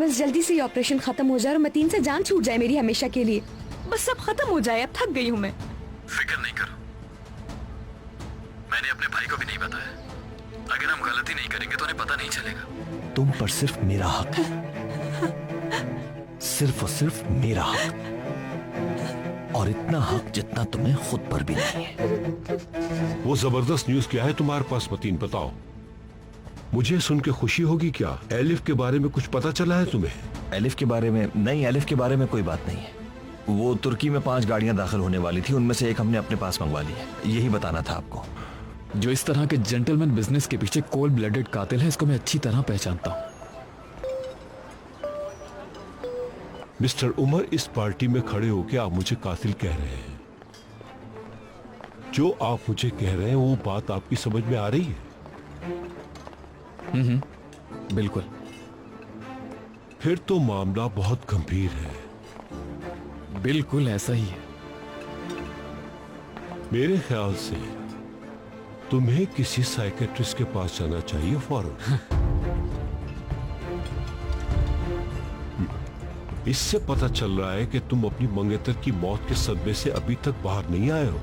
बस जल्दी से ये ऑपरेशन खत्म हो जाए और मतीन से जान छूट जाए मेरी हमेशा के लिए। बस सब खत्म हो जाए, अब थक गई हूँ मैं। फिक्र नहीं करो, मैंने अपने भाई को भी नहीं बताया। अगर हम गलती नहीं करेंगे तो उन्हें पता नहीं चलेगा। तुम पर सिर्फ मेरा हक है, सिर्फ और सिर्फ मेरा हक, और इतना हक जितना तुम्हें खुद पर भी नहीं है। वो जबरदस्त न्यूज क्या है तुम्हारे पास मतीन, बताओ। मुझे सुन के खुशी होगी क्या? एलिफ के बारे में कुछ पता चला है तुम्हें? एलिफ के बारे में नहीं, एलिफ के बारे में कोई बात नहीं है। वो तुर्की में 5 गाड़ियां दाखिल होने वाली थी, उनमें से एक हमने अपने पास मंगवा ली है। यही बताना था आपको। जो इस तरह के जेंटलमैन बिजनेस के पीछे कोल्ड ब्लडेड कातिल है, इसको मैं अच्छी तरह पहचानता हूँ। मिस्टर उमर, इस पार्टी में खड़े होकर आप मुझे कातिल कह रहे हैं। जो आप मुझे कह रहे हैं वो बात आपकी समझ में आ रही है? बिल्कुल। फिर तो मामला बहुत गंभीर है। बिल्कुल ऐसा ही है। मेरे ख्याल से तुम्हें किसी साइकेट्रिस्ट के पास जाना चाहिए फौरन। इससे पता चल रहा है कि तुम अपनी मंगेतर की मौत के सदमे से अभी तक बाहर नहीं आए हो।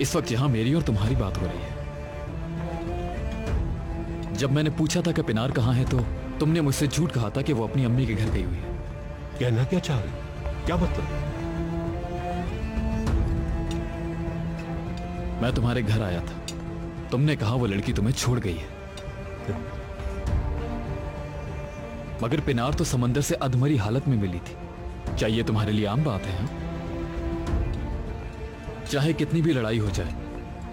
इस वक्त यहां मेरी और तुम्हारी बात हो रही है। जब मैंने पूछा था कि पिनार कहां है, तो तुमने मुझसे झूठ कहा था कि वो अपनी अम्मी के घर गई हुई है। कहना क्या चाह रहे हो? क्या मतलब? मैं तुम्हारे घर आया था, तुमने कहा वो लड़की तुम्हें छोड़ गई है। मगर पिनार तो समंदर से अधमरी हालत में मिली थी। क्या ये तुम्हारे लिए आम बात है? चाहे कितनी भी लड़ाई हो जाए,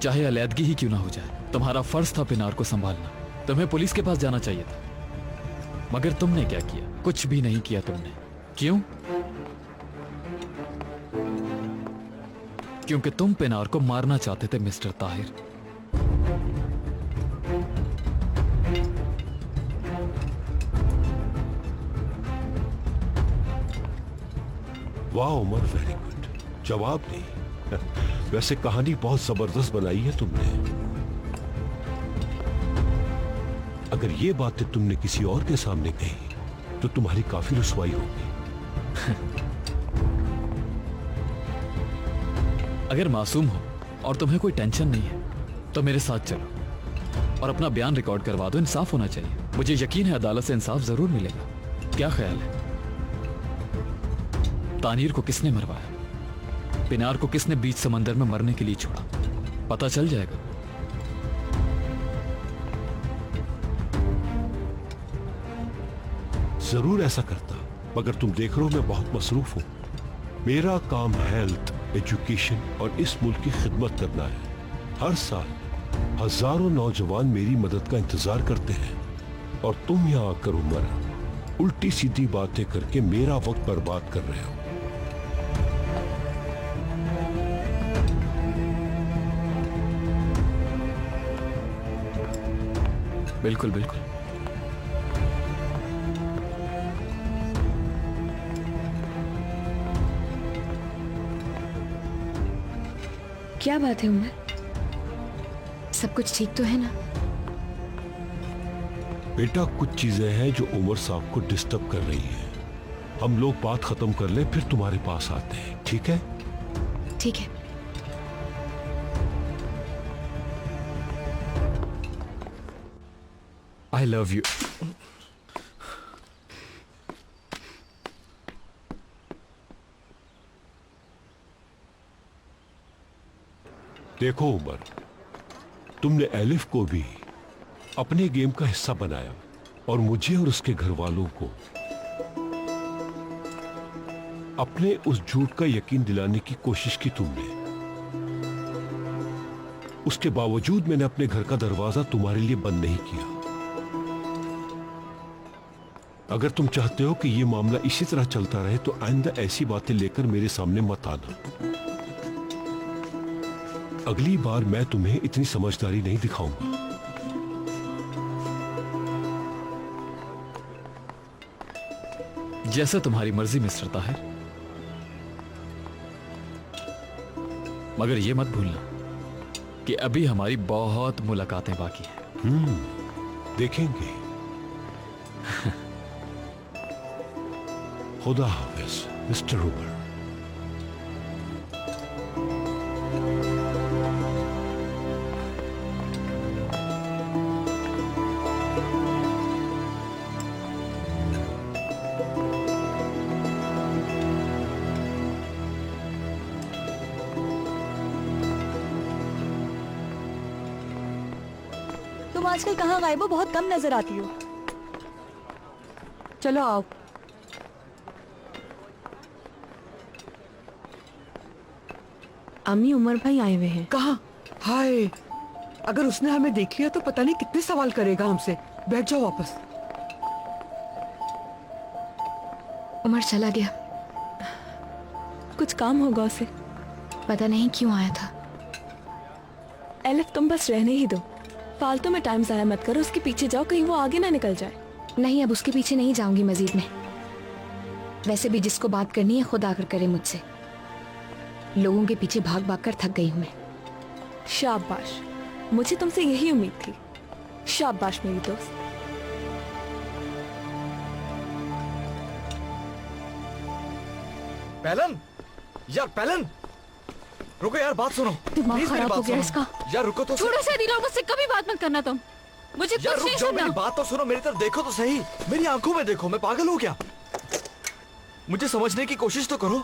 चाहे अलैदगी ही क्यों ना हो जाए, तुम्हारा फर्ज था पिनार को संभालना। तुम्हें पुलिस के पास जाना चाहिए था, मगर तुमने क्या किया? कुछ भी नहीं किया तुमने। क्यों? क्योंकि तुम पिनार को मारना चाहते थे मिस्टर ताहिर। वाह उमर, वेरी गुड। जवाब नहीं। वैसे कहानी बहुत जबरदस्त बनाई है तुमने। अगर ये बातें तुमने किसी और के सामने कही तो तुम्हारी काफी रुसवाई होगी। अगर मासूम हो और तुम्हें कोई टेंशन नहीं है तो मेरे साथ चलो और अपना बयान रिकॉर्ड करवा दो। इंसाफ होना चाहिए। मुझे यकीन है अदालत से इंसाफ जरूर मिलेगा। क्या ख्याल है? तानीर को किसने मरवाया? पिनार को किसने बीच समंदर में मरने के लिए छोड़ा? पता चल जाएगा। जरूर ऐसा करता, मगर तुम देख रहे हो मैं बहुत मसरूफ हूं। मेरा काम हेल्थ, एजुकेशन और इस मुल्क की खिदमत करना है। हर साल हजारों नौजवान मेरी मदद का इंतजार करते हैं और तुम यहां आकर उमर उल्टी सीधी बातें करके मेरा वक्त बर्बाद कर रहे हो। बिल्कुल बिल्कुल। क्या बात है उमर? सब कुछ ठीक तो है ना? बेटा, कुछ चीजें हैं जो उमर साहब को डिस्टर्ब कर रही है। हम लोग बात खत्म कर ले, फिर तुम्हारे पास आते हैं, ठीक है? ठीक है। I love you. देखो उमर, तुमने एलिफ को भी अपने गेम का हिस्सा बनाया और मुझे और उसके घर वालों को अपने उस झूठ का यकीन दिलाने की कोशिश की तुमने। उसके बावजूद मैंने अपने घर का दरवाजा तुम्हारे लिए बंद नहीं किया। अगर तुम चाहते हो कि यह मामला इसी तरह चलता रहे तो आइंदा ऐसी बातें लेकर मेरे सामने मत आना। अगली बार मैं तुम्हें इतनी समझदारी नहीं दिखाऊंगा। जैसे तुम्हारी मर्जी मिस्टर ताहिर, मगर यह मत भूलना कि अभी हमारी बहुत मुलाकातें बाकी हैं। देखेंगे। खुदा हाफिज मिस्टर उमर। तुम आजकल कहाँ गायब हो? बहुत कम नजर आती हो। चलो आओ। अम्मी, उमर भाई आए हुए हैं। कहाँ? हाय, अगर उसने हमें देख लिया तो पता नहीं कितने सवाल करेगा हमसे। बैठ जाओ वापस। उमर चला गया। कुछ काम होगा उसे। पता नहीं क्यों आया था। एलिफ, तुम बस रहने ही दो। फालतू में टाइम जाया मत करो, उसके पीछे जाओ, कहीं वो आगे ना निकल जाए। नहीं, अब उसके पीछे नहीं जाऊंगी मजीद में। वैसे भी जिसको बात करनी है खुद आकर करे मुझसे। लोगों के पीछे भाग भाग कर थक गई हूं मैं। शाबाश, मुझे तुमसे यही उम्मीद थी। शाबाश मेरी दोस्त। पैलन, यार पैलन, रुको यार, बात सुनो। दिमाग Please, मेरी खराब बात हो गया सुनो। इसका। यार रुको तो। छोड़ो से दिलो, मुझसे कभी बात मत करना तुम। मुझे यार कुछ रुक नहीं जाओ, सुनना। मेरी बात तो सुनो, मेरी तरफ देखो तो सही। मेरी आंखों में देखो, मैं पागल हूँ क्या? मुझे समझने की कोशिश तो करो।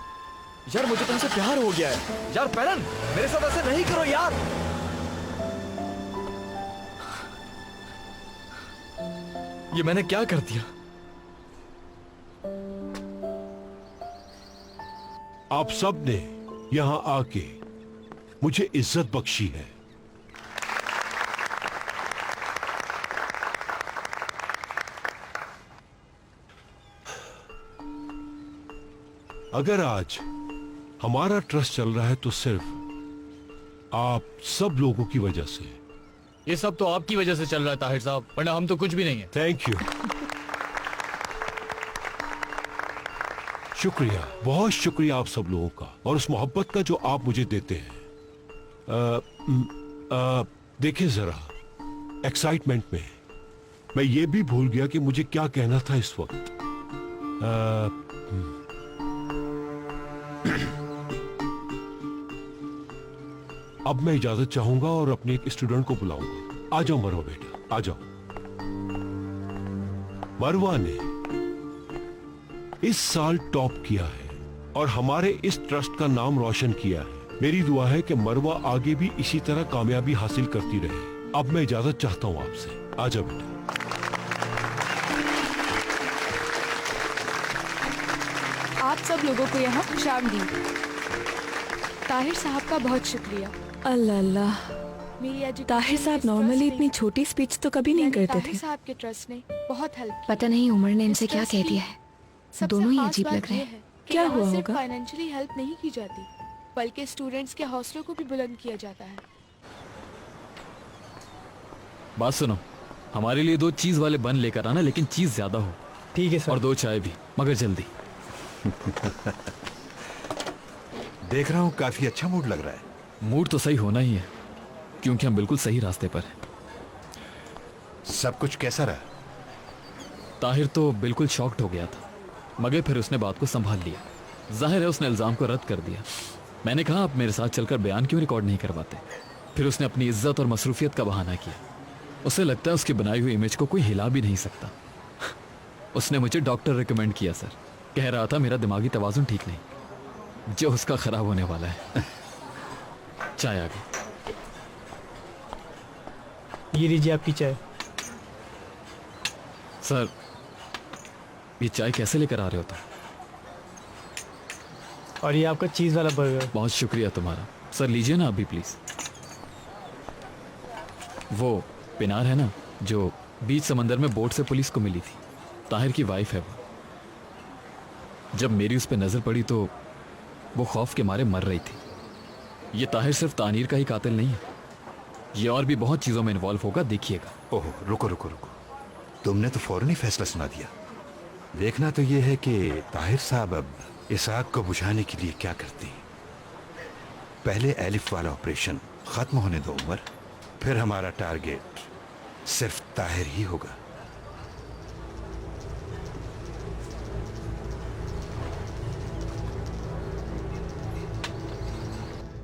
यार मुझे तुमसे प्यार हो गया है। यार पैलन, मेरे साथ ऐसे नहीं करो यार। ये मैंने क्या कर दिया? आप सब ने यहां आके मुझे इज्जत बख्शी है। अगर आज हमारा ट्रस्ट चल रहा है तो सिर्फ आप सब लोगों की वजह से। ये सब तो आपकी वजह से चल रहा है ताहिर साहब, वरना हम तो कुछ भी नहीं है। Thank you. शुक्रिया, बहुत शुक्रिया आप सब लोगों का, और उस मोहब्बत का जो आप मुझे देते हैं। देखिए जरा, एक्साइटमेंट में मैं ये भी भूल गया कि मुझे क्या कहना था इस वक्त। अब मैं इजाजत चाहूंगा और अपने एक स्टूडेंट को बुलाऊंगा। आ जाओ मरवा बेटा, आ जाओ। मरवा ने इस साल टॉप किया है और हमारे इस ट्रस्ट का नाम रोशन किया है। मेरी दुआ है कि मरवा आगे भी इसी तरह कामयाबी हासिल करती रहे। अब मैं इजाजत चाहता हूं आपसे। आ जाओ बेटा। आप सब लोगों को यहाँ खुशामदीद। ताहिर साहब का बहुत शुक्रिया। अल्लाह अल्लाह। मेरी education ताहिर साहब इस नॉर्मली trust इतनी ने- छोटी स्पीच तो कभी नहीं यानी करते ताहिर थे। साहब के ट्रस्ट ने बहुत हेल्प की। पता नहीं उमर ने इनसे क्या कह दिया है। सबसे दोनों ही खास अजीब बात लग रहे ये हैं। है कि क्या यहाँ हुआ सिर्फ होगा? फाइनेंशियली हेल्प नहीं की जाती, बल्कि स्टूडेंट्स के हौसलों को भी बुलंद किया जाता है। बात सुनो, हमारे लिए 2 चीज वाले बन लेकर आना, लेकिन चीज ज्यादा हो। ठीक है सर। और 2 चाय भी, मगर जल्दी। देख रहा हूँ काफी अच्छा मूड लग रहा है। मूड तो सही होना ही है, क्योंकि हम बिल्कुल सही रास्ते पर हैं। सब कुछ कैसा रहा? ताहिर तो बिल्कुल शॉक्ड हो गया था, मगर फिर उसने बात को संभाल लिया। जाहिर है उसने इल्जाम को रद्द कर दिया। मैंने कहा आप मेरे साथ चलकर बयान क्यों रिकॉर्ड नहीं करवाते। फिर उसने अपनी इज्जत और मसरूफियत का बहाना किया। उसे लगता है उसकी बनाई हुई इमेज को कोई हिला भी नहीं सकता। उसने मुझे डॉक्टर रिकमेंड किया सर। कह रहा था मेरा दिमागी तवाजुन ठीक नहीं, जो उसका खराब होने वाला है। चाय आ गई। ये लीजिए आपकी चाय। सर, ये चाय कैसे लेकर आ रहे हो तुम? और ये आपका चीज़ वाला बर्गर। बहुत शुक्रिया तुम्हारा। सर लीजिए ना आप भी प्लीज। वो पिनार है ना, जो बीच समंदर में बोट से पुलिस को मिली थी, ताहिर की वाइफ है वो। जब मेरी उस पर नजर पड़ी तो वो खौफ के मारे मर रही थी। ये ताहिर सिर्फ तानीर का ही कातिल नहीं है, ये और भी बहुत चीजों में इन्वॉल्व होगा, देखिएगा। ओह रुको रुको रुको, तुमने तो फौरन ही फैसला सुना दिया। देखना तो ये है कि ताहिर साहब अब इस आग को बुझाने के लिए क्या करते हैं। पहले एलिफ वाला ऑपरेशन खत्म होने दो उमर, फिर हमारा टारगेट सिर्फ ताहिर ही होगा।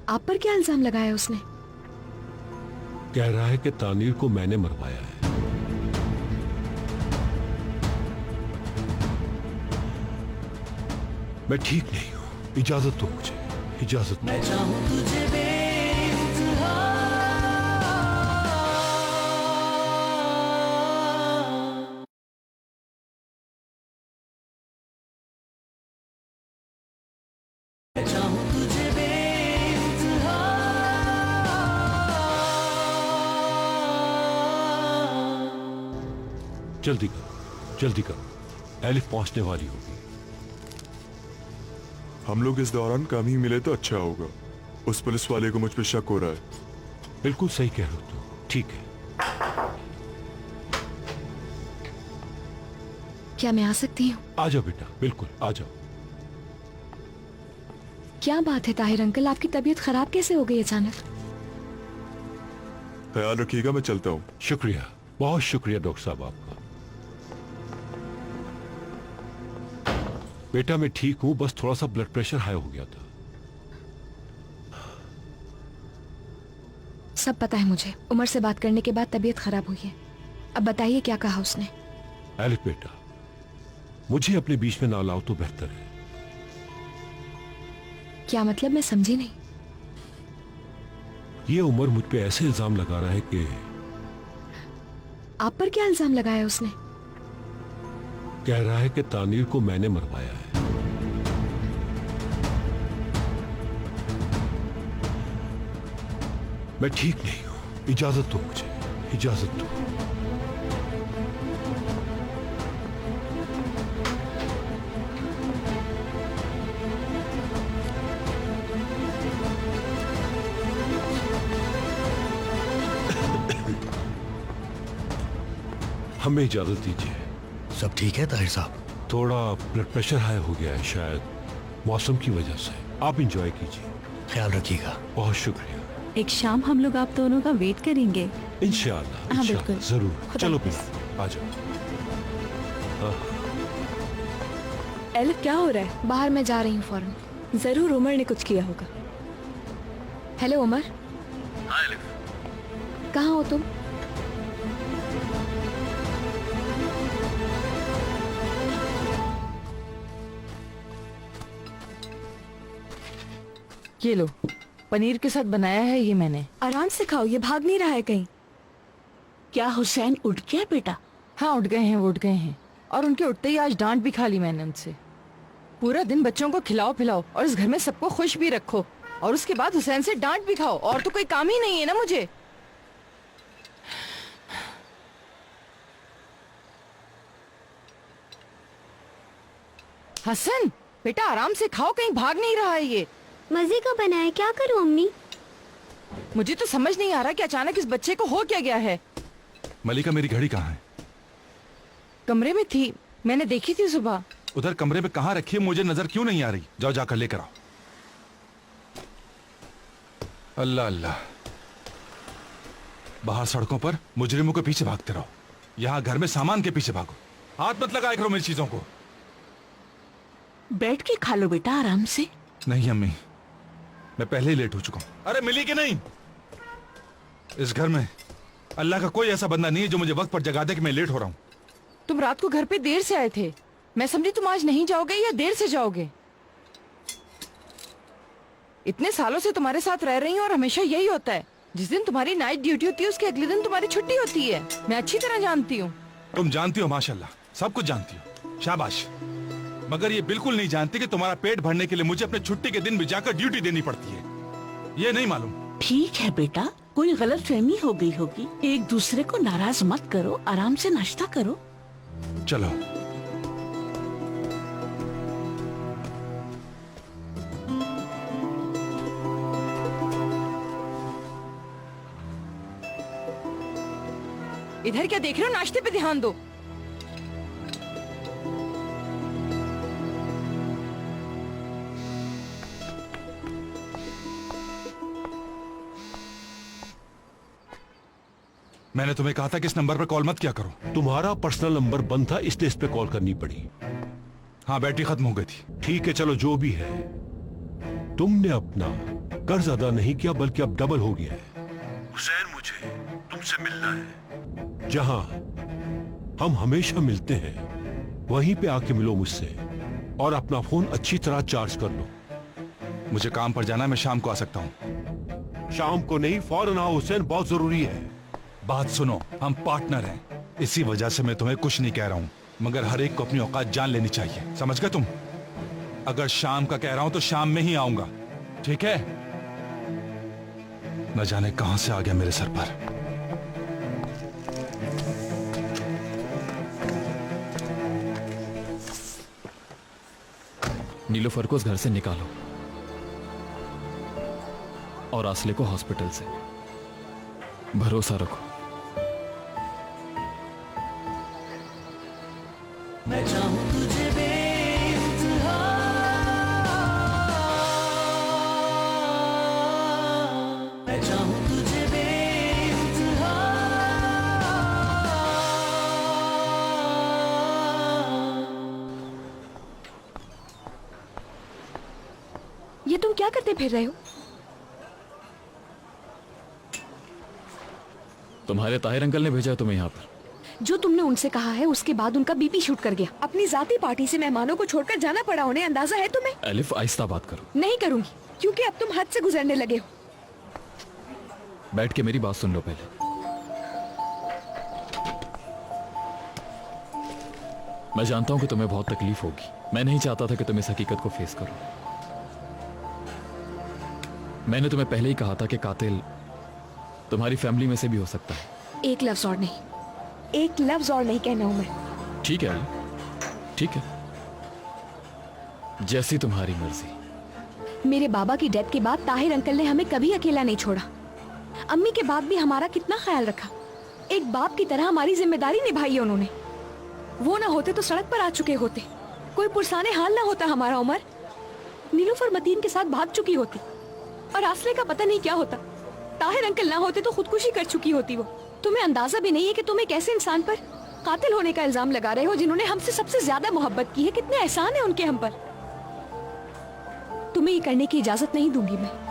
आप पर क्या इल्जाम लगाया उसने? कह रहा है कि तानीर को मैंने मरवाया है। मैं ठीक नहीं हूं, इजाजत दो मुझे, इजाजत दो। जल्दी करो, जल्दी करो, एलिफ पहुंचने वाली होगी। हम लोग इस दौरान कम ही मिले तो अच्छा होगा। उस पुलिस वाले को मुझ पे शक हो रहा है। बिल्कुल सही कह रहे हो तुम, ठीक है। क्या मैं आ सकती हूँ? आ जाओ बेटा, बिल्कुल आ जाओ। क्या बात है ताहिर अंकल, आपकी तबीयत खराब कैसे हो गई अचानक? ख्याल रखिएगा, मैं चलता हूँ। शुक्रिया, बहुत शुक्रिया डॉक्टर साहब आपका। बेटा मैं ठीक हूं, बस थोड़ा सा ब्लड प्रेशर हाई हो गया था। सब पता है मुझे। उमर से बात करने के बाद तबीयत खराब हुई है। अब बताइए क्या कहा उसने? एलिफ बेटा, मुझे अपने बीच में ना लाओ तो बेहतर है। क्या मतलब, मैं समझी नहीं। ये उमर मुझ पे ऐसे इल्जाम लगा रहा है कि आप पर क्या इल्जाम लगाया उसने? कह रहा है कि तानीर को मैंने मरवाया है। मैं ठीक नहीं हूं, इजाजत दो मुझे, इजाजत दो। हमें इजाजत दीजिए। सब ठीक है ताहिर साहब? थोड़ा ब्लड प्रेशर हाई हो गया है, शायद मौसम की वजह से। आप एंजॉय कीजिए। ख्याल रखिएगा। बहुत शुक्रिया। एक शाम हम लोग आप दोनों का वेट करेंगे। इंशाअल्लाह, हाँ, इंशाअल्लाह, बिल्कुल। जरूर। खुदा चलो हाफिज। पिया, आ जाओ। एलिफ क्या हो रहा है? बाहर मैं जा रही हूँ फौरन। जरूर उमर ने कुछ किया होगा। हेलो उमर। हाँ एलिफ। कहाँ हो तुम? ये लो, पनीर के साथ बनाया है ये मैंने। आराम से खाओ, ये भाग नहीं रहा है कहीं। क्या हुसैन उठ गया बेटा? हाँ उठ गए हैं, वो उठ गए हैं। और उनके उठते ही आज डांट भी खा ली मैंने उनसे। पूरा दिन बच्चों को खिलाओ पिलाओ और इस घर में सबको खुश भी रखो, और उसके बाद हुसैन से डांट भी खाओ, और तो कोई काम ही नहीं है ना मुझे। हसन बेटा आराम से खाओ, कहीं भाग नहीं रहा है ये। मजे का बना है, क्या करूं अम्मी? मुझे तो समझ नहीं आ रहा कि अचानक इस बच्चे को हो क्या गया है। मलिका, मेरी घड़ी कहाँ है? कमरे में थी, मैंने देखी थी सुबह। उधर कमरे में कहाँ रखी है, मुझे नजर क्यों नहीं आ रही? जाओ जाकर लेकर आओ। अल्लाह अल्लाह, बाहर सड़कों पर मुजरिमों के पीछे भागते रहो, यहाँ घर में सामान के पीछे भागो। हाथ मत लगाया करो मेरी चीजों को। बैठ के खा लो बेटा आराम से। नहीं अम्मी, मैं पहले ही लेट हो चुका हूं। अरे मिली कि नहीं? इस घर में अल्लाह का कोई ऐसा बंदा नहीं है जो मुझे वक्त पर जगा दे कि मैं लेट हो रहा हूं। तुम रात को घर पे देर से आए थे, मैं समझी तुम आज नहीं जाओगे या देर से जाओगे। इतने सालों से तुम्हारे साथ रह रही हूँ और हमेशा यही होता है। जिस दिन तुम्हारी नाइट ड्यूटी होती है उसके अगले दिन तुम्हारी छुट्टी होती है। मैं अच्छी तरह जानती हूँ। तुम जानती हो माशाल्लाह, सब कुछ जानती हो, शाबाश। मगर ये बिल्कुल नहीं जानती कि तुम्हारा पेट भरने के लिए मुझे अपने छुट्टी के दिन भी जाकर ड्यूटी देनी पड़ती है। ये नहीं मालूम? ठीक है बेटा, कोई गलत फहमी हो गई होगी। एक दूसरे को नाराज मत करो, आराम से नाश्ता करो। चलो। इधर क्या देख रहे हो, नाश्ते पे ध्यान दो। मैंने तुम्हें कहा था कि इस नंबर पर कॉल मत किया करो। तुम्हारा पर्सनल नंबर बंद था, इसलिए इस पे कॉल करनी पड़ी। हाँ, बैटरी खत्म हो गई थी। ठीक है, चलो जो भी है, तुमने अपना कर्ज अदा नहीं किया बल्कि अब डबल हो गया है। हुसैन, मुझे तुमसे मिलना है। जहां हम हमेशा मिलते हैं वहीं पे आके मिलो मुझसे और अपना फोन अच्छी तरह चार्ज कर लो। मुझे काम पर जाना है, मैं शाम को आ सकता हूँ। शाम को नहीं, फौरन आओ हुसैन, बहुत जरूरी है। बात सुनो, हम पार्टनर हैं, इसी वजह से मैं तुम्हें कुछ नहीं कह रहा हूँ, मगर हर एक को अपनी औकात जान लेनी चाहिए, समझ गए तुम? अगर शाम का कह रहा हूं तो शाम में ही आऊंगा, ठीक है? न जाने कहां से आ गया मेरे सर पर। नीलोफर को उस घर से निकालो और आसले को हॉस्पिटल से। भरोसा रखो। मैं चाहूं तुझे बेइंतहा, मैं चाहूं तुझे बेइंतहा। ये तुम क्या करते फिर रहे हो? तुम्हारे ताहिर अंकल ने भेजा है तुम्हें यहाँ पर। जो तुमने उनसे कहा है उसके बाद उनका बीपी शूट कर गया। अपनी जाती पार्टी से मेहमानों को छोड़कर जाना पड़ा उन्हें, अंदाजा है तुम्हें? एलिफ, आहिस्ता बात करो। नहीं करूंगी, क्योंकि अब तुम हद से गुजरने लगे हो। बैठ के मेरी बात सुन लो पहले। मैं जानता हूं कि तुम्हें बहुत तकलीफ होगी। मैं नहीं चाहता था कि तुम इस हकीकत को फेस करो। मैंने तुम्हें पहले ही कहा था कि कातिल तुम्हारी फैमिली में से भी हो सकता है। एक लफ्ज और नहीं, एक लफ्ज और नहीं कहना हूं मैं। ठीक है, ठीक है, जैसी तुम्हारी मर्जी। मेरे बाबा की डेथ के बाद ताहिर अंकल ने हमें कभी अकेला नहीं छोड़ा। अम्मी के बाद भी हमारा कितना ख्याल रखा। एक बाप की तरह हमारी जिम्मेदारी निभाई है उन्होंने। वो ना होते तो सड़क पर आ चुके होते, कोई पुरसाने हाल ना होता हमारा उमर। नीलूफर मतीन के साथ भाग चुकी होती और आसले का पता नहीं क्या होता। ताहिर अंकल ना होते तो खुदकुशी कर चुकी होती वो। तुम्हें अंदाजा भी नहीं है कि तुम एक ऐसे इंसान पर कातिल होने का इल्जाम लगा रहे हो जिन्होंने हमसे सबसे ज्यादा मोहब्बत की है। कितने एहसान है उनके हम पर। तुम्हें ये करने की इजाजत नहीं दूंगी मैं।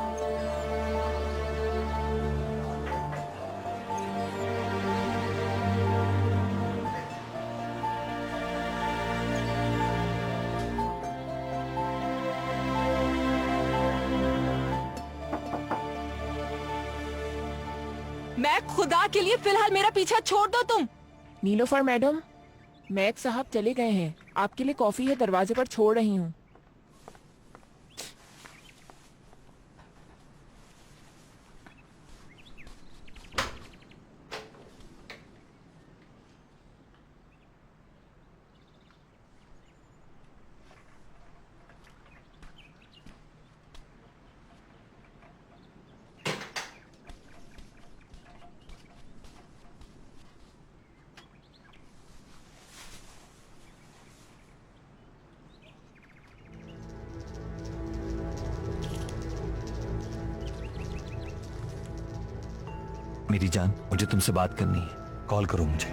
मैं खुदा के लिए फिलहाल मेरा पीछा छोड़ दो तुम। नीलोफर मैडम, मैक साहब चले गए हैं, आपके लिए कॉफी है, दरवाजे पर छोड़ रही हूँ। मेरी जान, मुझे तुमसे बात करनी है, कॉल करो मुझे।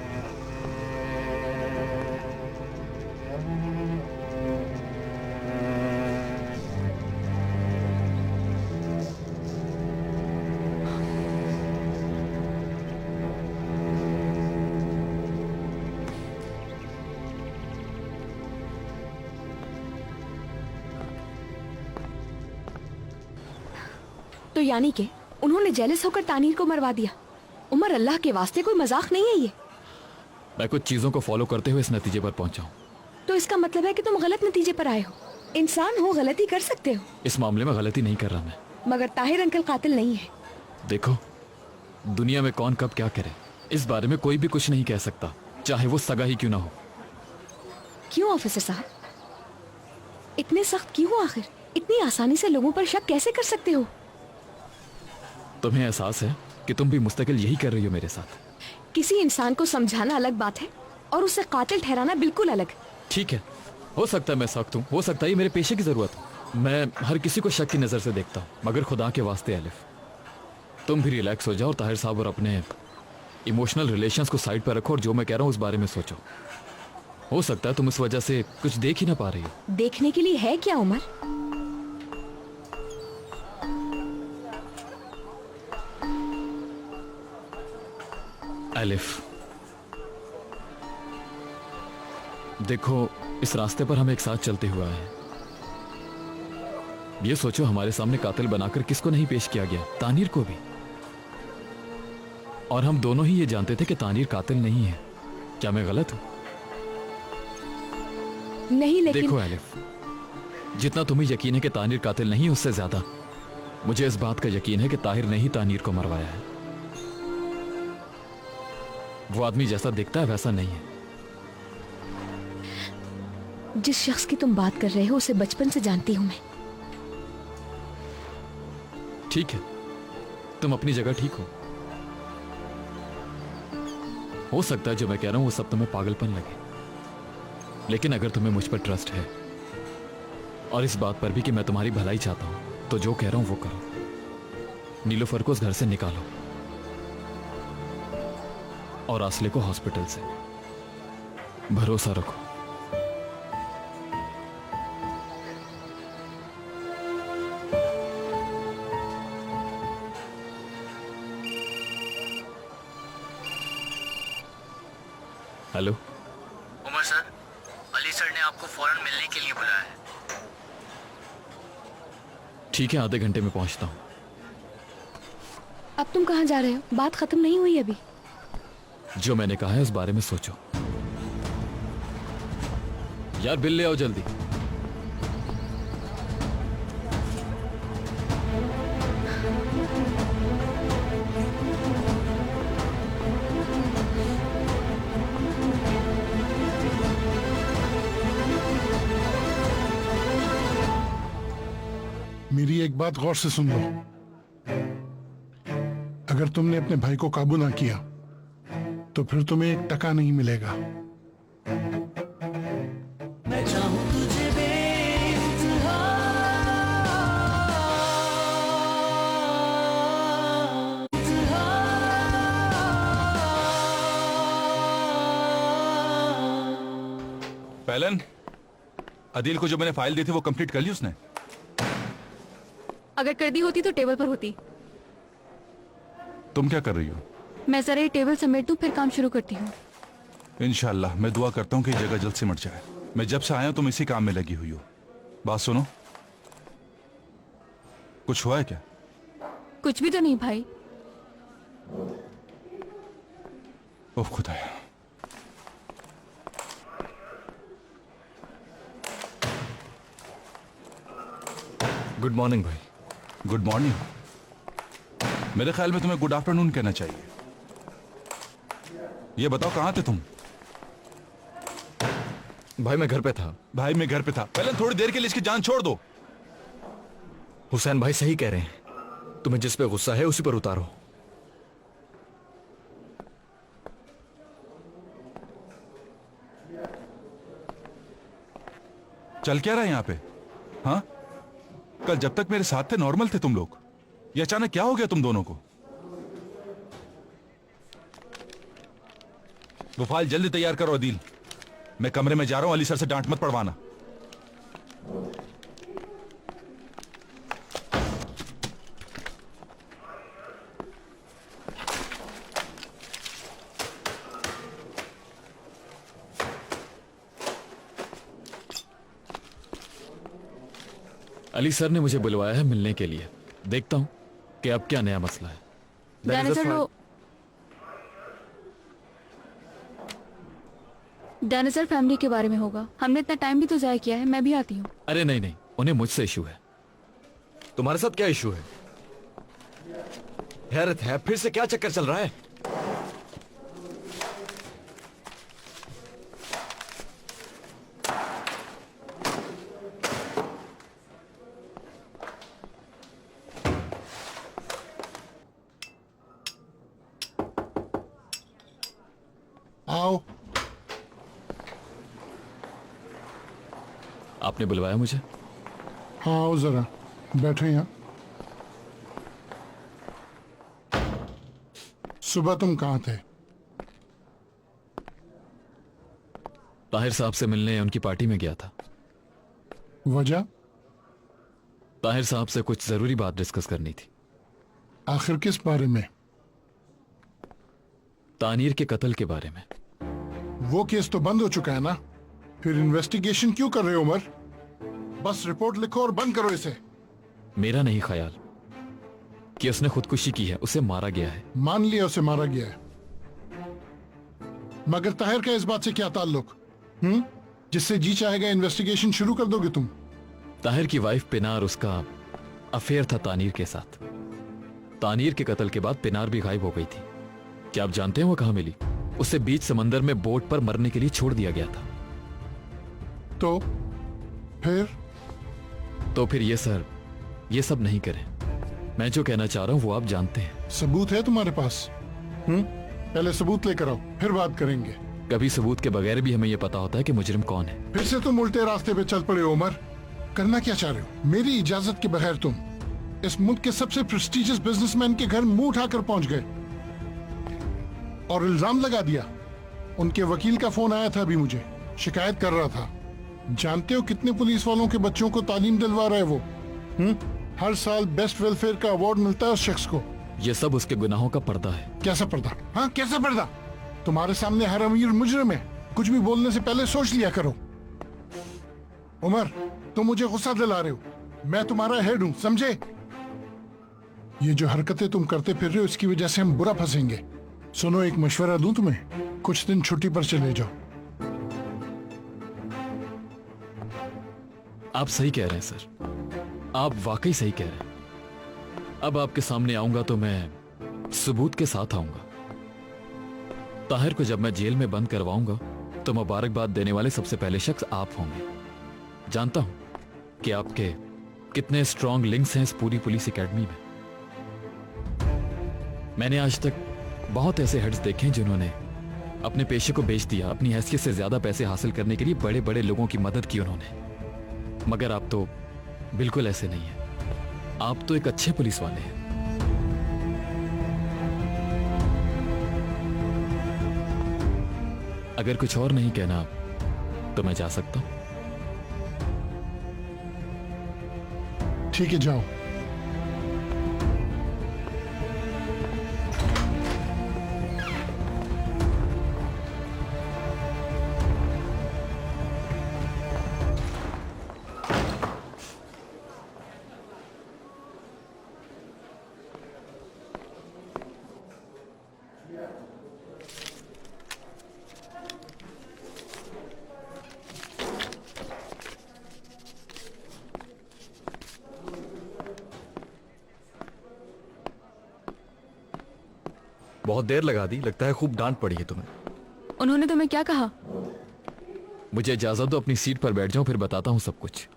तो यानी कि उन्होंने जेलस होकर तानीर को मरवा दिया। उमर, अल्लाह के वास्ते कोई मजाक नहीं है ये। मैं कुछ चीजों को फॉलो करते हुए इस नतीजे पर पहुंचा हूं। तो इसका मतलब है कि तुम गलत नतीजे पर आए हो। इंसान हो, गलती कर सकते हो। इस मामले में गलती नहीं कर रहा मैं। मगर ताहिर अंकल कातिल नहीं है। देखो, दुनिया में कौन कब क्या करे इस बारे में कोई भी कुछ नहीं कह सकता, चाहे वो सगा ही क्यों ना हो। क्यों ऑफिसर साहब, इतने सख्त क्यों हो आखिर? इतनी आसानी से लोगों पर शक कैसे कर सकते हो? तुम्हें एहसास है कि तुम भी मुस्तकिल यही कर रही हो मेरे साथ। किसी इंसान को समझाना अलग बात है और उसे कातिल ठहराना बिल्कुल अलग। ठीक है, हो सकता है मैं सख्त हूँ, हो सकता है ये मेरे पेशे की जरूरत हो। मैं हर किसी को शक की नजर से देखता हूँ, मगर खुदा के वास्ते एलिफ, तुम भी रिलैक्स हो जाओ और ताहिर साहब और अपने इमोशनल रिलेशंस को साइड पर रखो और जो मैं कह रहा हूँ उस बारे में सोचो। हो सकता है तुम इस वजह से कुछ देख ही ना पा रही हो। देखने के लिए है क्या उमर? एलिफ, देखो इस रास्ते पर हम एक साथ चलते हुए आए हैं। ये सोचो हमारे सामने कातिल बनाकर किसको नहीं पेश किया गया, तानीर को भी। और हम दोनों ही ये जानते थे कि तानीर कातिल नहीं है। क्या मैं गलत हूं? नहीं, लेकिन देखो एलिफ, जितना तुम्हें यकीन है कि तानीर कातिल नहीं, उससे ज्यादा मुझे इस बात का यकीन है कि ताहिर ने ही तानीर को मरवाया है। वो आदमी जैसा दिखता है वैसा नहीं है। जिस शख्स की तुम बात कर रहे हो उसे बचपन से जानती हूं मैं। ठीक है, तुम अपनी जगह ठीक हो सकता है जो मैं कह रहा हूं वो सब तुम्हें पागलपन लगे, लेकिन अगर तुम्हें मुझ पर ट्रस्ट है और इस बात पर भी कि मैं तुम्हारी भलाई चाहता हूं, तो जो कह रहा हूं वो करो। नीलोफर को उस घर से निकालो और आसले को हॉस्पिटल से। भरोसा रखो। Hello Umar sir, Ali sir ने आपको फौरन मिलने के लिए बुलाया है। ठीक है, आधे घंटे में पहुंचता हूं। अब तुम कहाँ जा रहे हो? बात खत्म नहीं हुई अभी। जो मैंने कहा है उस बारे में सोचो। यार बिल ले आओ जल्दी। मेरी एक बात गौर से सुन लो। अगर तुमने अपने भाई को काबू ना किया तो फिर तुम्हें एक टका नहीं मिलेगा। मैं चाहूं तुझे बेइंतहा, पहलन, अदील को जो मैंने फाइल दी थी वो कंप्लीट कर ली उसने? अगर कर दी होती तो टेबल पर होती। तुम क्या कर रही हो? मैं जरा ये टेबल समेट दूं फिर काम शुरू करती हूँ। इंशाल्लाह मैं दुआ करता हूँ कि ये जगह जल्द सिमट जाए। मैं जब से आया हूं तुम इसी काम में लगी हुई हो। बात सुनो, कुछ हुआ है क्या? कुछ भी तो नहीं भाई। ओह खुदाया। गुड मॉर्निंग भाई। Good morning. मेरे ख्याल में तुम्हें गुड आफ्टरनून कहना चाहिए। ये बताओ कहां थे तुम? भाई मैं घर पे था। भाई मैं घर पे था। पहले थोड़ी देर के लिए इसकी जान छोड़ दो। हुसैन भाई सही कह रहे हैं। तुम्हें जिस पे गुस्सा है उसी पर उतारो। चल क्या रहा है यहां पे? हाँ, कल जब तक मेरे साथ थे नॉर्मल थे तुम लोग। ये अचानक क्या हो गया तुम दोनों को? वो फाइल जल्दी तैयार करो अदील। मैं कमरे में जा रहा हूं, अली सर से डांट मत पड़वाना। अली सर ने मुझे बुलवाया है मिलने के लिए। देखता हूं कि अब क्या नया मसला है। डायनासोर फैमिली के बारे में होगा। हमने इतना टाइम भी तो जाया किया है। मैं भी आती हूँ। अरे नहीं नहीं, उन्हें मुझसे इशू है। तुम्हारे साथ क्या इशू है? हैरत है, फिर से क्या चक्कर चल रहा है? आओ। आपने बुलवाया मुझे? हाँ आओ जरा बैठो यहाँ। सुबह तुम कहाँ थे? ताहिर साहब से मिलने उनकी पार्टी में गया था। वजह? ताहिर साहब से कुछ जरूरी बात डिस्कस करनी थी। आखिर किस बारे में? तानीर के कत्ल के बारे में। वो केस तो बंद हो चुका है ना, फिर इन्वेस्टिगेशन क्यों कर रहे हो उमर? बस रिपोर्ट लिखो और बंद करो इसे। मेरा नहीं ख्याल कि उसने खुदकुशी की है, उसे मारा गया है। मान लिया उसे मारा गया है, मगर ताहिर का इस बात से क्या ताल्लुक? जिससे जी चाहेगा इन्वेस्टिगेशन शुरू कर दोगे तुम? ताहिर की वाइफ पिनार, उसका अफेयर था तानीर के साथ। तानीर के कत्ल के बाद पिनार भी गायब हो गई थी। क्या आप जानते हैं वो कहां मिली? उसे बीच समंदर में बोट पर मरने के लिए छोड़ दिया गया था। तो फिर ये सर, ये सब नहीं करें। मैं जो कहना चाह रहा हूं वो आप जानते हैं। सबूत है तुम्हारे पास? पहले सबूत लेकर आओ, फिर बात करेंगे। कभी सबूत के बगैर भी हमें यह पता होता है कि मुजरिम कौन है। फिर से तुम उल्टे रास्ते पे चल पड़े हो उमर। करना क्या चाह रहे हो? मेरी इजाजत के बगैर तुम इस मुल्क के सबसे प्रेस्टिजियस बिजनेसमैन के घर मुंह उठाकर पहुंच गए और इल्जाम लगा दिया। उनके वकील का फोन आया था अभी मुझे, शिकायत कर रहा था। जानते हो कितने पुलिस वालों के बच्चों को तालीम दिलवा रहा है वो? हर साल बेस्ट वेलफेयर का अवार्ड मिलता है उस शख्स को। ये सब उसके गुनाहों का पर्दा है। कैसा पर्दा? हाँ, कैसा पर्दा? तुम्हारे सामने हर अमीर मुजरिम है। कुछ भी बोलने से पहले सोच लिया करो। उमर, तुम मुझे गुस्सा दिला रहे हो। मैं तुम्हारा हेड हूं, समझे? ये जो हरकतें तुम करते फिर रहे हो, इसकी वजह से हम बुरा फंसेंगे। सुनो, एक मशवरा दूं तुम्हें, कुछ दिन छुट्टी पर चले जाओ। आप सही कह रहे हैं सर, आप वाकई सही कह रहे हैं। अब आपके सामने आऊंगा तो मैं सबूत के साथ आऊंगा। ताहिर को जब मैं जेल में बंद करवाऊंगा तो मुबारकबाद देने वाले सबसे पहले शख्स आप होंगे। जानता हूं कि आपके कितने स्ट्रॉन्ग लिंक्स हैं इस पूरी पुलिस एकेडमी में। मैंने आज तक बहुत ऐसे हेड्स देखे हैं जिन्होंने अपने पेशे को बेच दिया, अपनी हैसियत से ज्यादा पैसे हासिल करने के लिए बड़े बड़े लोगों की मदद की उन्होंने। मगर आप तो बिल्कुल ऐसे नहीं हैं। आप तो एक अच्छे पुलिस वाले हैं। अगर कुछ और नहीं कहना तो मैं जा सकता हूं। ठीक है, जाओ। बहुत देर लगा दी, लगता है खूब डांट पड़ी है तुम्हें। उन्होंने तुम्हें क्या कहा? मुझे इजाजत दो, अपनी सीट पर बैठ जाऊं, फिर बताता हूं सब कुछ।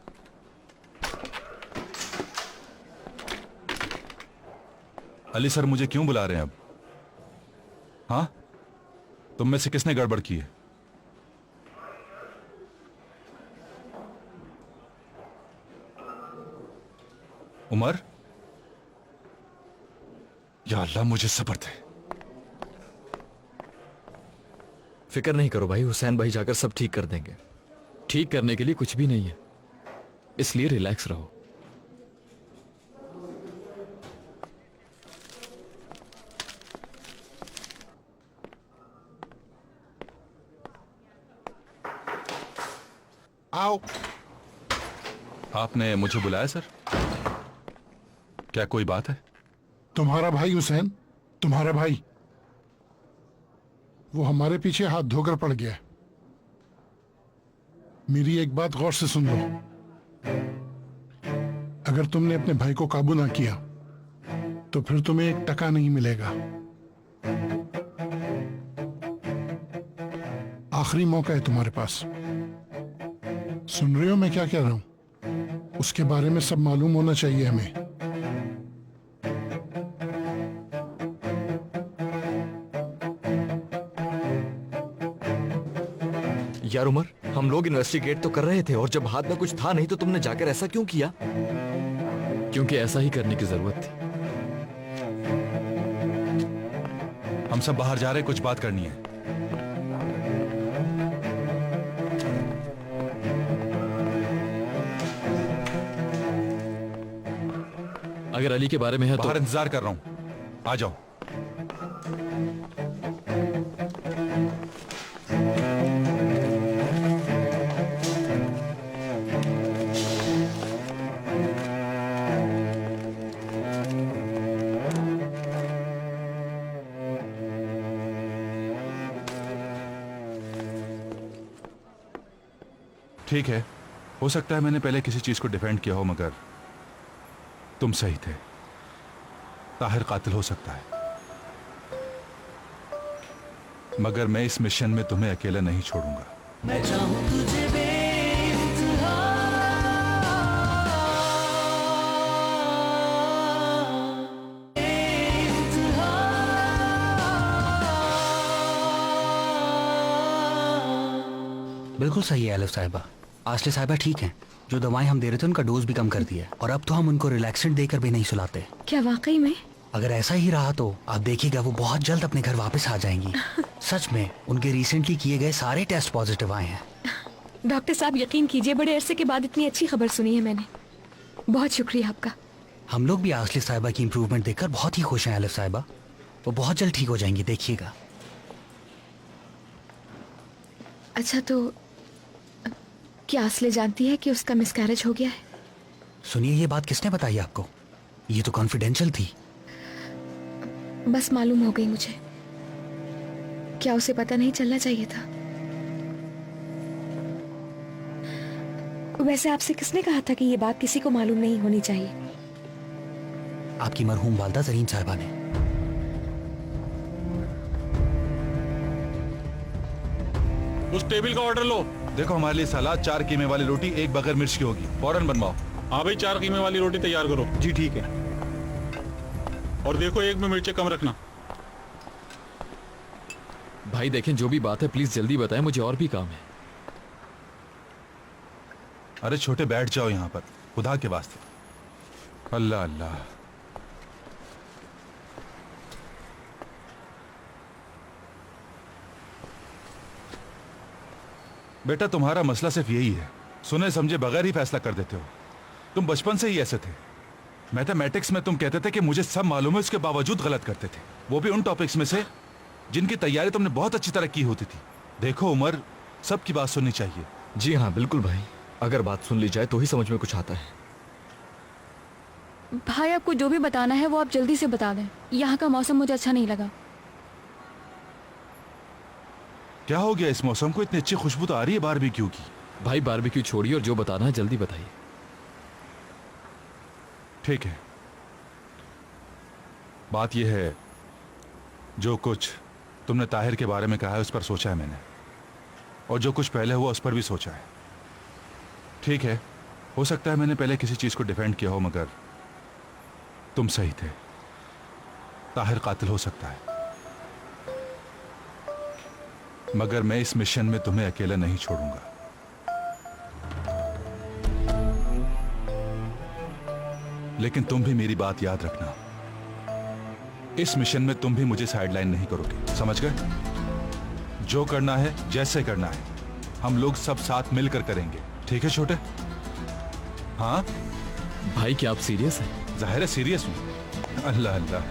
अली सर मुझे क्यों बुला रहे हैं अब? हाँ, तुम में से किसने गड़बड़ की है? उमर, या अल्लाह मुझे सब्र दे। फिक्र नहीं करो भाई, हुसैन भाई जाकर सब ठीक कर देंगे। ठीक करने के लिए कुछ भी नहीं है, इसलिए रिलैक्स रहो। आओ। आपने मुझे बुलाया सर? क्या कोई बात है? तुम्हारा भाई हुसैन, तुम्हारा भाई, वो हमारे पीछे हाथ धोकर पड़ गया। मेरी एक बात गौर से सुन लो। अगर तुमने अपने भाई को काबू ना किया तो फिर तुम्हें एक टका नहीं मिलेगा। आखिरी मौका है तुम्हारे पास। सुन रहे हो मैं क्या कह रहा हूं? उसके बारे में सब मालूम होना चाहिए हमें। यार उमर, हम लोग इन्वेस्टिगेट तो कर रहे थे और जब हाथ में कुछ था नहीं तो तुमने जाकर ऐसा क्यों किया? क्योंकि ऐसा ही करने की जरूरत थी। हम सब बाहर जा रहे हैं, कुछ बात करनी है। अगर अली के बारे में है बाहर तो इंतजार कर रहा हूं, आ जाओ। ठीक है, हो सकता है मैंने पहले किसी चीज को डिफेंड किया हो, मगर तुम सही थे। ताहिर कातिल हो सकता है, मगर मैं इस मिशन में तुम्हें अकेला नहीं छोड़ूंगा। मैं चाहूं तुझे बेइंतहा, बेइंतहा। बिल्कुल सही है आलिफ साहिबा। आसले साहिबा ठीक हैं। जो दवाएं हम दे रहे थे उनका डोज भी कम कर दिया है और अब तो हम उनको रिलैक्सेंट देकर भी नहीं सुलाते। क्या वाकई में? अगर ऐसा ही रहा तो आप देखिएगा वो बहुत जल्द अपने घर वापस आ जाएंगी। सच में उनके रिसेंटली किए गए सारे टेस्ट पॉजिटिव आए हैं। डॉक्टर साहब यकीन कीजिए, बड़े अरसे के बाद इतनी अच्छी खबर सुनी है मैंने। बहुत शुक्रिया आपका। हम लोग भी आसले साहिबा की इम्प्रूवमेंट देखकर बहुत ही खुश हैं आलिफ साहिबा। वो बहुत जल्द ठीक हो जाएंगी, देखिएगा। अच्छा तो क्या आसले जानती है कि उसका मिसकैरेज हो गया है? सुनिए, ये बात किसने बताई आपको? ये तो कॉन्फिडेंशियल थी। बस मालूम हो गई मुझे। क्या उसे पता नहीं चलना चाहिए था? वैसे आपसे किसने कहा था कि ये बात किसी को मालूम नहीं होनी चाहिए? आपकी मरहूम वालदा जरीन साहिबा ने। उस टेबल का ऑर्डर लो। देखो, हमारे लिए सलाद, 4 कीमे वाली रोटी, 1 बगैर मिर्च की होगी। फौरन बनवाओ। हाँ भाई, 4 कीमे वाली रोटी तैयार करो। जी ठीक है। और देखो 1 में मिर्चें कम रखना। भाई देखें, जो भी बात है प्लीज जल्दी बताएं, मुझे और भी काम है। अरे छोटे, बैठ जाओ यहाँ पर, खुदा के वास्ते। अल्लाह अल्लाह। बेटा, तुम्हारा मसला सिर्फ यही है, सुने समझे बगैर ही फैसला कर देते हो। तुम बचपन से ही ऐसे थे। मैथमेटिक्स में तुम कहते थे कि मुझे सब मालूम है, उसके बावजूद गलत करते थे, वो भी उन टॉपिक्स में से जिनकी तैयारी तुमने बहुत अच्छी तरह की होती थी। देखो उमर, सबकी बात सुननी चाहिए। जी हाँ बिल्कुल भाई, अगर बात सुन ली जाए तो ही समझ में कुछ आता है। भाई आपको जो भी बताना है वो आप जल्दी से बता दें। यहाँ का मौसम मुझे अच्छा नहीं लगा। क्या हो गया इस मौसम को? इतनी अच्छी खुशबू तो आ रही है बारबेक्यू की। भाई बारबेक्यू छोड़िए और जो बताना है जल्दी बताइए। ठीक है, बात यह है, जो कुछ तुमने ताहिर के बारे में कहा है उस पर सोचा है मैंने, और जो कुछ पहले हुआ उस पर भी सोचा है। ठीक है, हो सकता है मैंने पहले किसी चीज को डिफेंड किया हो, मगर तुम सही थे। ताहिर कातिल हो सकता है, मगर मैं इस मिशन में तुम्हें अकेला नहीं छोड़ूंगा। लेकिन तुम भी मेरी बात याद रखना, इस मिशन में तुम भी मुझे साइडलाइन नहीं करोगे, समझ गए? जो करना है, जैसे करना है, हम लोग सब साथ मिलकर करेंगे। ठीक है छोटे? हाँ भाई, क्या आप सीरियस हैं? जाहिर है सीरियस हूं। अल्लाह अल्लाह।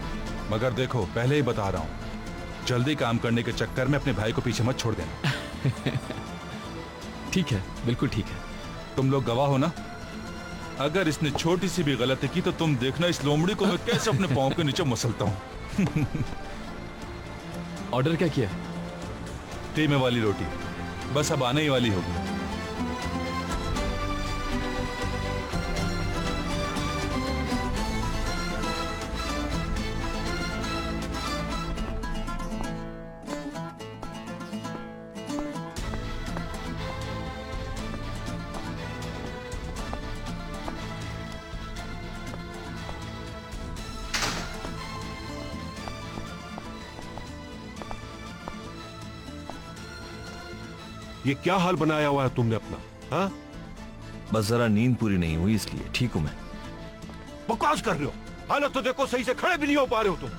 मगर देखो, पहले ही बता रहा हूं, जल्दी काम करने के चक्कर में अपने भाई को पीछे मत छोड़ देना। ठीक है, बिल्कुल ठीक है। तुम लोग गवाह हो ना? अगर इसने छोटी सी भी गलती की तो तुम देखना इस लोमड़ी को मैं कैसे अपने पांव के नीचे मसलता हूं। ऑर्डर क्या किया? कीमे वाली रोटी, बस अब आने ही वाली होगी। ये क्या हाल बनाया हुआ है तुमने अपना? हाँ, बस जरा नींद पूरी नहीं हुई इसलिए। ठीक हूं मैं। बकवास कर रहे हो, हालत तो देखो, सही से खड़े भी नहीं हो पा रहे हो तुम।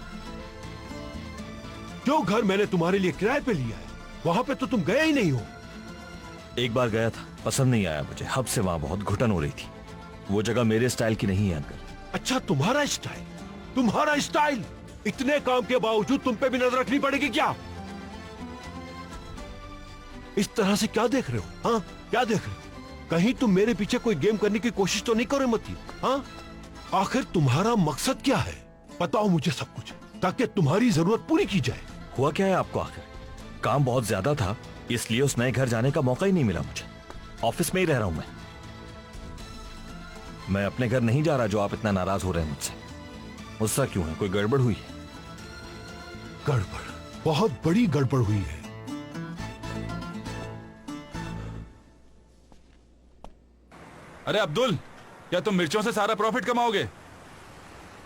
जो घर मैंने तुम्हारे लिए किराए पे लिया है वहां पे तो तुम गए ही नहीं हो। एक बार गया था, पसंद नहीं आया मुझे। हब से वहां बहुत घुटन हो रही थी। वो जगह मेरे स्टाइल की नहीं है अंकल। अच्छा, तुम्हारा स्टाइल? तुम्हारा स्टाइल? इतने काम के बावजूद तुम पे भी नजर रखनी पड़ेगी क्या? इस तरह से क्या देख रहे हो? हाँ, क्या देख रहे हो? कहीं तुम मेरे पीछे कोई गेम करने की कोशिश तो नहीं करो मत? हाँ, आखिर तुम्हारा मकसद क्या है? बताओ मुझे सब कुछ, ताकि तुम्हारी जरूरत पूरी की जाए। हुआ क्या है आपको? आखिर काम बहुत ज्यादा था, इसलिए उस नए घर जाने का मौका ही नहीं मिला मुझे। ऑफिस में ही रह रहा हूं मैं अपने घर नहीं जा रहा जो आप इतना नाराज हो रहे हैं मुझसे। गुस्सा क्यों है? कोई गड़बड़ हुई है? गड़बड़, बहुत बड़ी गड़बड़ हुई है। अरे अब्दुल, क्या तुम मिर्चों से सारा प्रॉफिट कमाओगे?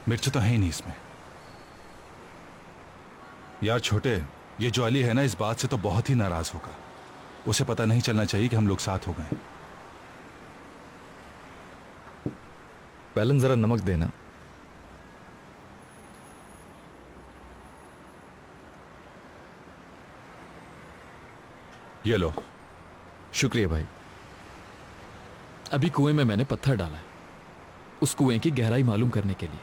मिर्च तो है ही नहीं इसमें। यार छोटे, ये जो अली है ना, इस बात से तो बहुत ही नाराज होगा। उसे पता नहीं चलना चाहिए कि हम लोग साथ हो गए। पहले जरा नमक देना। ये लो। शुक्रिया भाई। अभी कुएं में मैंने पत्थर डाला है, उस कुएं की गहराई मालूम करने के लिए।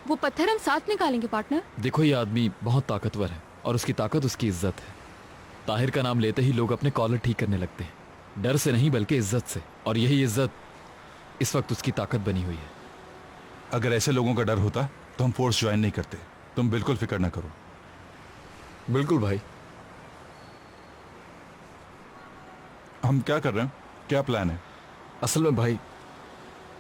वो पत्थर हम साथ निकालेंगे पार्टनर। देखो, ये आदमी बहुत ताकतवर है और उसकी ताकत उसकी इज्जत है। ताहिर का नाम लेते ही लोग अपने कॉलर ठीक करने लगते हैं, डर से नहीं बल्कि इज्जत से, और यही इज्जत इस वक्त उसकी ताकत बनी हुई है। अगर ऐसे लोगों का डर होता तो हम फोर्स ज्वाइन नहीं करते। तुम बिल्कुल फिक्र ना करो। बिल्कुल भाई। हम क्या कर रहे हैं? क्या प्लान है? असल में भाई,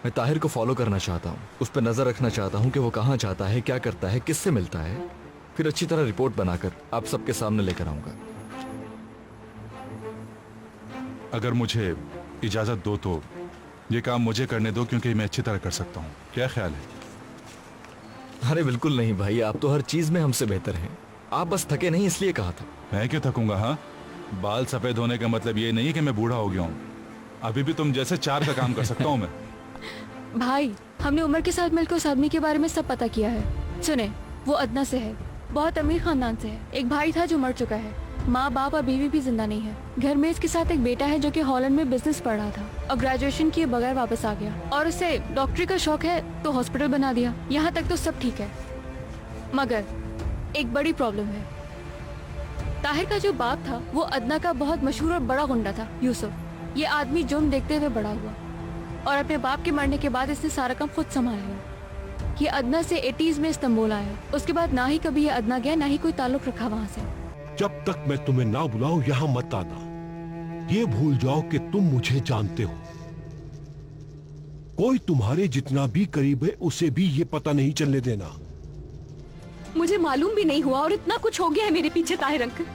मैं ताहिर को फॉलो करना चाहता हूँ, उस पर नजर रखना चाहता हूँ कि वो कहाँ जाता है, क्या करता है, किससे मिलता है, फिर अच्छी तरह रिपोर्ट बनाकर आप सबके सामने लेकर आऊंगा। अगर मुझे इजाजत दो तो ये काम मुझे करने दो, क्योंकि मैं अच्छी तरह कर सकता हूँ। क्या ख्याल है? अरे बिल्कुल नहीं भाई, आप तो हर चीज में हमसे बेहतर हैं। आप बस थके नहीं इसलिए कहा था। मैं क्यों थकूंगा? हाँ, बाल सफेद होने का मतलब ये नहीं कि मैं बूढ़ा हो गया हूँ। अभी भी तुम जैसे 4 का काम कर सकता हूँ मैं। भाई, हमने उमर के साथ मिलकर उस आदमी के बारे में सब पता किया है। सुने, वो अदना से है, बहुत अमीर खानदान से है। एक भाई था जो मर चुका है, माँ बाप और बीवी भी जिंदा नहीं है। घर में इसके साथ एक बेटा है जो कि हॉलैंड में बिजनेस पढ़ रहा था और ग्रेजुएशन किए बगैर वापस आ गया, और उसे डॉक्टरी का शौक है तो हॉस्पिटल बना दिया। यहाँ तक तो सब ठीक है, मगर एक बड़ी प्रॉब्लम है। ताहिर का जो बाप था वो अदना का बहुत मशहूर और बड़ा गुंडा था, यूसुफ। ये आदमी जुर्म देखते हुए बड़ा हुआ और अपने बाप के मरने के बाद इसने सारा काम खुद संभाल लिया। ये अदना से 80s में इस्तांबुल आया। उसके बाद ना ही कभी ये अदना गया, ना ही कोई ताल्लुक रखा वहाँ से। जब तक मैं तुम्हें ना बुलाऊं यहां मत आना। ये भूल जाओ कि तुम मुझे जानते हो। कोई तुम्हारे जितना भी करीब है उसे भी ये पता नहीं चलने देना। मुझे मालूम भी नहीं हुआ और इतना कुछ हो गया है मेरे पीछे ताहिर अंकल।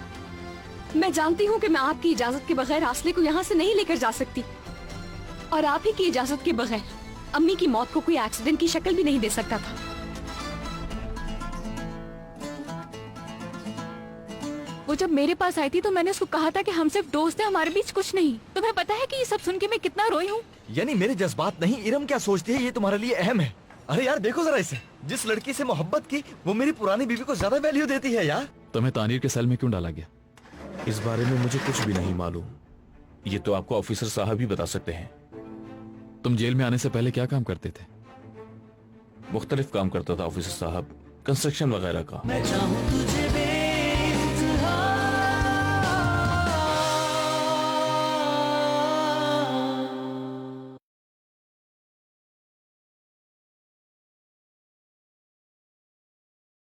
मैं जानती हूँ कि मैं आपकी इजाजत के बगैर आसले को यहाँ से नहीं लेकर जा सकती, और आप ही की इजाजत के बगैर अम्मी की मौत को कोई एक्सीडेंट की शक्ल भी नहीं दे सकता था। वो जब मेरे पास आई थी तो मैंने उसको कहा था कि हम सिर्फ दोस्त हैं, हमारे बीच कुछ नहीं। तुम्हें पता है कि ये सब सुन के मैं कितना रोई हूँ। यानी मेरे जज्बात नहीं, इरम क्या सोचती है ये तुम्हारे लिए अहम है। अरे यार देखो जरा इसे, जिस लड़की से मोहब्बत की वो मेरी पुरानी बीवी को ज्यादा वैल्यू देती है यार। तुम्हें तानीर के सेल में क्यों डाला गया? इस बारे में मुझे कुछ भी नहीं मालूम। ये तो आपको ऑफिसर साहब ही बता सकते हैं। तुम जेल में आने से पहले क्या काम करते थे? मुख्तलिफ काम करता था ऑफिसर साहब, कंस्ट्रक्शन वगैरह का। मैं चाहूं तुझे